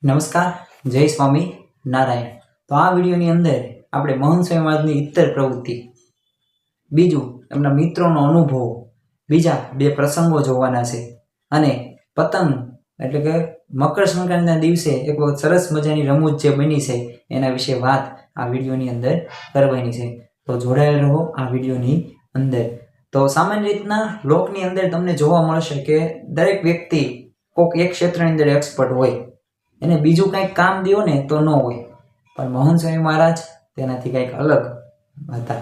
નમસ્કાર, જય સ્વામી નારાયણ। તો આ વિડીયોની અંદર આપણે મહંત સ્વામી મહારાજની ઇત્તર પ્રવૃત્તિ, બીજું એમના મિત્રોનો અનુભવ, બીજા બે પ્રસંગો જોવાના છે અને પતંગ એટલે કે મકર સંક્રાંતિના દિવસે એક વખત સરસ મજાની રમૂજ જે બની છે એના વિશે વાત આ વિડીયોની અંદર કરવાની છે। તો જોડાયેલ રહો આ વિડીયોની અંદર। તો સામાન્ય રીતના લોકની અંદર તમને જોવા મળશે કે દરેક વ્યક્તિ કોઈક એક ક્ષેત્રની અંદર એક્સપર્ટ હોય, એને બીજું કંઈક કામ દો ને તો ન હોય, પણ મહંત સ્વામી મહારાજ તેનાથી કંઈક અલગ હતા।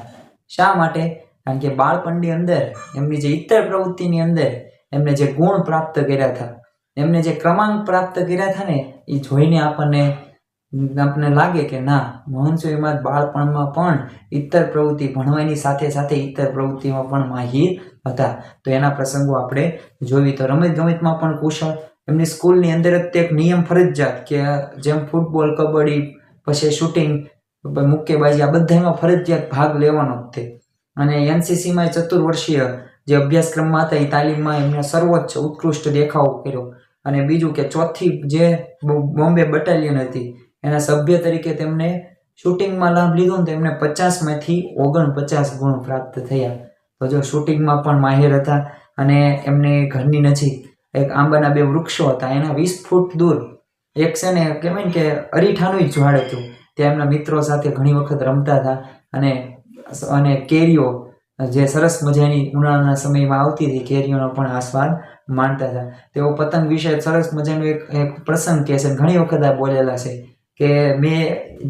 શા માટે? કારણ કે બાળપણની અંદર એમની જે ઇત્તર પ્રવૃત્તિની અંદર એમને જે ગુણ પ્રાપ્ત કર્યા હતા, એમને જે ક્રમાંક પ્રાપ્ત કર્યા હતા ને, એ જોઈને આપણને લાગે કે ના, મહંત સ્વામી મહારાજ બાળપણમાં પણ ઇત્તર પ્રવૃત્તિ ભણવાની સાથે સાથે ઇત્તર પ્રવૃત્તિમાં પણ માહિર હતા। તો એના પ્રસંગો આપણે જોવી। તો રમત ગમતમાં પણ કુશળ, એમની સ્કૂલની અંદર જ એક નિયમ ફરજિયાત કે જેમ ફૂટબોલ, કબડ્ડી, પછી શૂટિંગ, મુક્કેબાજી, આ બધામાં ફરજિયાત ભાગ લેવાનો જ તે। અને એનસીસીમાં 4 વર્ષીય જે અભ્યાસક્રમમાં હતા એ તાલીમમાં એમને સર્વોચ્ચ ઉત્કૃષ્ટ દેખાવ કર્યો। અને બીજું કે ચોથી જે બોમ્બે બટાલિયન હતી એના સભ્ય તરીકે તેમને શૂટિંગમાં લાભ લીધો ને તો એમને 50માંથી 49 ગુણ પ્રાપ્ત થયા। તો જો શૂટિંગમાં પણ માહિર હતા। અને એમને ઘરની નજીક એક આંબાના 2 વૃક્ષો હતા, એના 20 ફૂટ દૂર એક છે ને કહેવાય કે અરીઠાનું ઝાડ હતું, ત્યાં એમના મિત્રો સાથે ઘણી વખત રમતા હતા। અને કેરીઓ જે સરસ મજાની ઉનાળાના સમયમાં આવતી હતી, કેરીઓનો પણ આસ્વાદ માણતા હતા। તેઓ પતંગ વિશે સરસ મજાનો એક પ્રસંગ કહે છે, ઘણી વખત આ બોલેલા છે કે મેં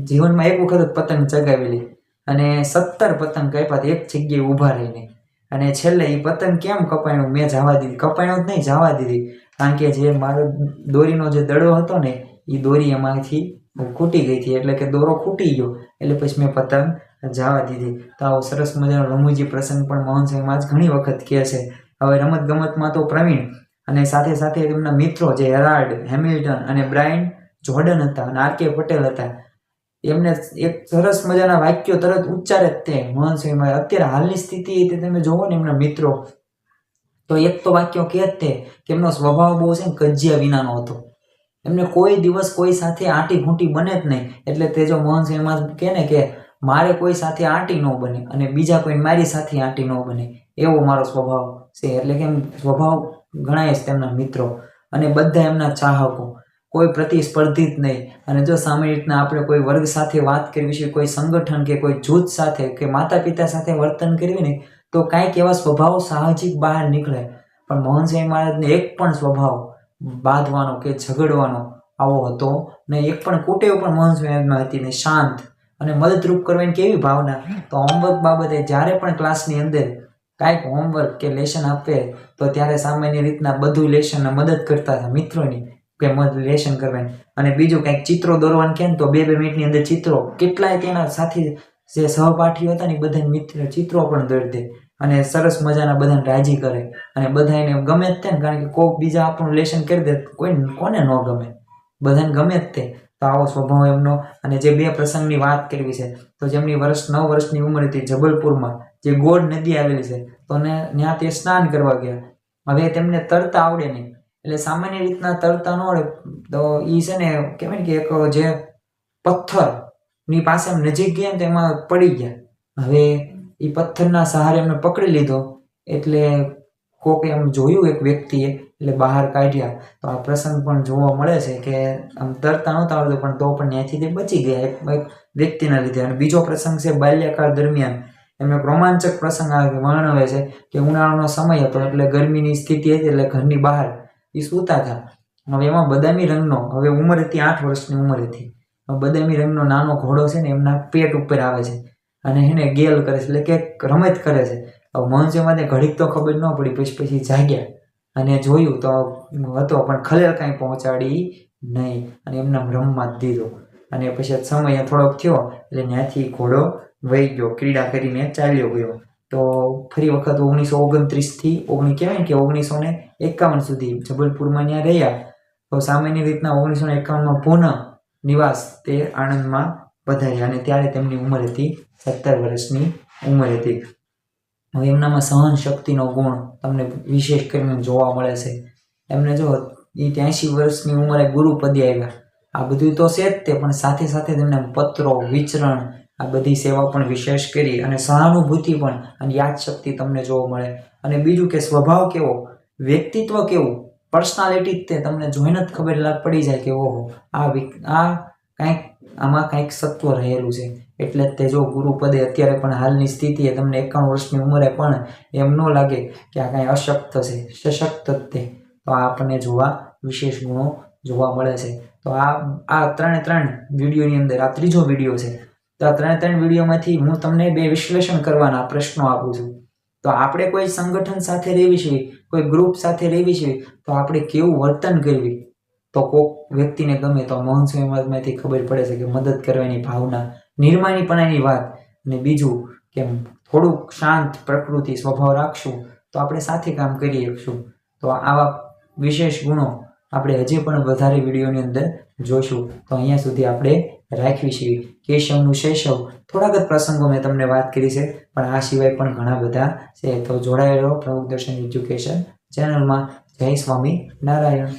જીવનમાં એક વખત પતંગ ચગાવેલી અને 17 પતંગ કાપ્યા એક જગ્યાએ ઊભા રહીને, અને છેલ્લે એ પતંગ કેમ કપાણું, મેં જવા દીધી, કપાણું જ નહીં, જવા દીધી, કારણ કે જે મારો દોરીનો જે દડો હતો ને એ દોરી એમાંથી ખૂટી ગઈ હતી, એટલે કે દોરો ખૂટી ગયો, એટલે પછી મેં પતંગ જવા દીધી। તો આવો સરસ મજાનો રમૂજી પ્રસંગ પણ મહંત સ્વામી મહારાજ ઘણી વખત કહે છે। હવે રમત ગમતમાં તો પ્રવીણ, અને સાથે સાથે તેમના મિત્રો જે હેરાલ્ડ, હેમિલ્ટન અને બ્રાયન જોર્ડન હતા અને આર કે પટેલ હતા, એમને એક સરસ મજાના વાક્યો તરત ઉચ્ચારે જ તે મહંત સ્વામી મહારાજ અત્યારે હાલની સ્થિતિ તમે જોવો ને એમના મિત્રો, તો એક તો વાક્યો કહે જ તે કે એમનો સ્વભાવ બહુ છે ને કજિયા વિનાનો હતો, એમને કોઈ દિવસ કોઈ સાથે આંટી ઘૂંટી બને જ નહીં। એટલે તે જો મહંત સ્વામી મહારાજ કહે ને કે મારે કોઈ સાથે આંટી ન બને અને બીજા કોઈ મારી સાથે આંટી ન બને, એવો મારો સ્વભાવ છે। એટલે કે સ્વભાવ ગણાય છે તેમના મિત્રો અને બધા એમના ચાહકો, કોઈ પ્રતિસ્પર્ધી જ નહીં। અને જો સામાન્ય રીતના આપણે કોઈ વર્ગ સાથે વાત કરવી છે, કોઈ સંગઠન કે કોઈ જૂથ સાથે કે માતા પિતા સાથે વર્તન કરવી ને, તો કાંઈક એવા સ્વભાવ સાહજિક બહાર નીકળે, પણ મહંત સ્વામી મહારાજને એક પણ સ્વભાવ બાંધવાનો કે ઝઘડવાનો આવો હતો ને, એક પણ કુટેવ પણ મહંત સ્વામીમાં હતી ને। શાંત અને મદદરૂપ કરવાની કેવી ભાવના, તો હોમવર્ક બાબતે જ્યારે પણ ક્લાસની અંદર કાંઈક હોમવર્ક કે લેસન આપે તો ત્યારે સામાન્ય રીતના બધું લેસનને મદદ કરતા હતા મિત્રોની, કે લેસન કરવાની। અને બીજું કંઈક ચિત્રો દોરવાનું કહે ને તો 2-2 મિનિટની અંદર ચિત્રો, કેટલાય તેના સાથી જે સહપાઠીઓ હતા ને બધા મિત્ર ચિત્રો પણ દોરી દે અને સરસ મજાના બધાને રાજી કરે, અને બધાને ગમે જ તે ને, કારણ કે કોઈ બીજા આપણું લેસન કરી દે કોને ન ગમે, બધાને ગમે જ તે। તો આવો સ્વભાવ એમનો। અને જે 2 પ્રસંગની વાત કરવી છે, તો જેમની 9 વર્ષની ઉંમર હતી, જબલપુરમાં જે ગોળ નદી આવેલી છે, તો ત્યાં તે સ્નાન કરવા ગયા। હવે તેમને તરતા આવડે નહીં, એટલે સામાન્ય રીતના તરતા ન આવડે તો એ છે ને કહેવાય ને કે એક જે પથ્થરની પાસે નજીક ગયા ને તો એમાં પડી ગયા। હવે એ પથ્થરના સહારે એમને પકડી લીધો, એટલે કોકે એમ જોયું એક વ્યક્તિએ, એટલે બહાર કાઢ્યા। તો આ પ્રસંગ પણ જોવા મળે છે કે આમ તરતા નહોતા આવડતું પણ તો પણ ત્યાંથી તે બચી ગયા એક વ્યક્તિના લીધે। અને બીજો પ્રસંગ છે બાલ્યકાળ દરમિયાન એમને રોમાંચક પ્રસંગ વર્ણવે છે કે ઉનાળાનો સમય હતો, એટલે ગરમીની સ્થિતિ હતી, એટલે ઘરની બહાર એ સૂતા હતા। હવે એમાં બદામી રંગનો, હવે ઉંમર હતી 8 વર્ષની ઉંમર હતી, બદામી રંગનો નાનો ઘોડો છે ને એમના પેટ ઉપર આવે છે અને એને ગેલ કરે છે, એટલે કે રમત કરે છે। હવે મહંત સ્વામી મહારાજને ઘડીક તો ખબર ન પડી, પછી જાગ્યા અને જોયું તો હતો, પણ ખલેલ કાંઈ પહોંચાડી નહીં અને એમને રમવા જ દીધો। અને પછી સમય થોડોક થયો એટલે ત્યાંથી ઘોડો વહી ગયો, ક્રીડા કરીને ચાલ્યો ગયો। તો ફરી વખત 1929થી કહેવાય કે 1951 સુધી જબલપુરમાં ત્યાં રહ્યા। તો સામાન્ય રીતના 1951માં પુનઃ નિવાસ તે આણંદમાં પધાર્યા અને ત્યારે તેમની ઉંમર હતી 17 વર્ષની ઉંમર હતી। હવે એમનામાં સહન શક્તિનો ગુણ તમને વિશેષ કરીને જોવા મળે છે। એમને જો એ 83 વર્ષની ઉંમરે ગુરુપદે આવ્યા, આ બધું તો છે જ તે, પણ સાથે સાથે તેમને પત્રો, વિચરણ, આ બધી સેવા પણ વિશેષ કરી અને સહાનુભૂતિ પણ અને યાદશક્તિ તમને જોવા મળે. અને બીજું કે સ્વભાવ કેવો, વ્યક્તિત્વ કેવું, પર્સનાલિટી તે તમને જોઈને જ ખબર પડી જાય કે ઓહો આ કંઈક આમાં કંઈક સત્વ રહેલું છે. એટલે જ તે જો ગુરુપદે અત્યારે પણ હાલની સ્થિતિએ તમને 51 વર્ષની ઉંમરે પણ એમ ન લાગે કે આ કાંઈ અશક્ત છે, સશક્ત જ તે. તો આ આપણને જોવા વિશેષ ગુણો જોવા મળે છે. તો આ ત્રણ વિડીયોની અંદર આ ત્રીજો વિડીયો છે. તો આ ત્રણ વિડીયોમાંથી હું તમને 2 વિશ્લેષણ કરવાના પ્રશ્નો આપું છું. તો આપણે કોઈ સંગઠન સાથે રહેવી છે, કોઈ ગ્રુપ સાથે રહેવી છે, તો આપણે કેવું વર્તન કરવી. તો કોઈક વ્યક્તિને ગમે તો મૌન સંવાદમાંથી ખબર પડે છે કે મદદ કરવાની ભાવના, નિર્માણીપણાની વાત. અને બીજું કે થોડુંક શાંત પ્રકૃતિ સ્વભાવ રાખશું તો આપણે સાથે કામ કરી શકશું. તો આવા વિશેષ ગુણો આપણે હજી પણ વધારે વિડીયોની અંદર જોશું. તો અહીંયા સુધી આપણે રાખવી છીએ. કેશવનું શૈશવ થોડાક જ પ્રસંગો મેં તમને વાત કરી છે, પણ આ સિવાય પણ ઘણા બધા છે. તો જોડાયેલો પ્રમુખ દર્શન એજ્યુકેશન ચેનલમાં. જય સ્વામી નારાયણ.